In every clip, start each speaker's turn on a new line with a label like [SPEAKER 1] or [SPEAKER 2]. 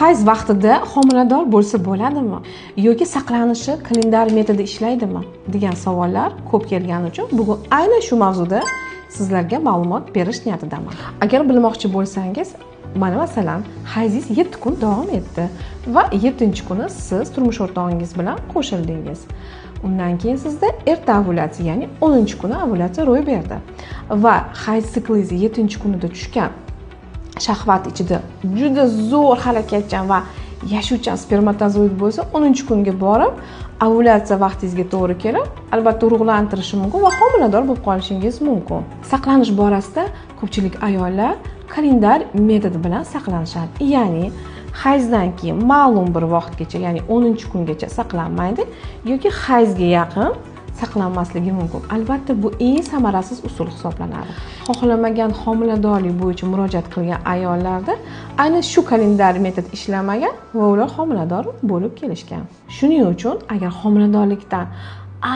[SPEAKER 1] hayz vaqtida homilador bo'lsa bo'ladimi yoki saqlanishi kalendar metodi ishlaydimi degan savollar ko'p kelgani uchun bugun aynan shu mavzuda sizlarga ma'lumot berish niyatidaman. Agar bilmoqchi bo'lsangiz, mana masalan, hayzingiz 7 kun davom etdi va 7-kuni siz turmush o'rtog'ingiz bilan qo'shildingiz. Undan keyin sizda erta ovulyatsiya, ya'ni 10-kuni ovulyatsiya ro'y berdi va hayz siklingiz 7-kunida tushgan shahvat ichida juda zo'r harakatchan va yashuvchan spermatozoid bo'lsa, 10-kunga borib ovulyatsiya vaqtingizga to'g'ri kelib, albatta urug'lantirishi mumkin va homilador bo'lib qolishingiz mumkin. Saqlanish borasida ko'pchilik ayollar kalendar metodi bilan saqlanishadi. Ya'ni hayzdan keyin ma'lum bir vaqtgacha, ya'ni 10-kungacha saqlanmaydi yoki hayzga yaqin saqlanmasligi mumkin. Albatta bu eng samarasiz usul hisoblanadi. Xohlamagan homiladorlik bo'yicha murojaat qilgan ayollarda aynan shu kalendar metod ishlamagan va ular homilador bo'lib kelishgan. Shuning uchun agar homiladorlikdan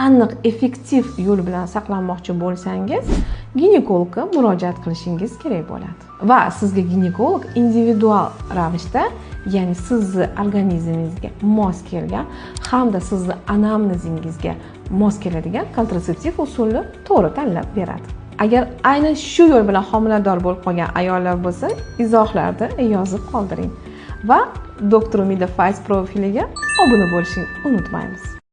[SPEAKER 1] aniq effektiv yo'l bilan saqlanmoqchi bo'lsangiz, ginekologga murojaat qilishingiz kerak bo'ladi. Va sizga ginekolog individual ravishda, ya'ni sizni organizmingizga mos kelgan hamda sizni anamnezingizga mos keladigan kontraseptiv usulni to'g'ri tanlab beradi. Agar aynan shu yo'l bilan homilador bo'lib qolgan ayollar bo'lsa, izohlarda yozib qoldiring va Dr. Umida Fayz profiliga obuna bo'lishni unutmaymiz.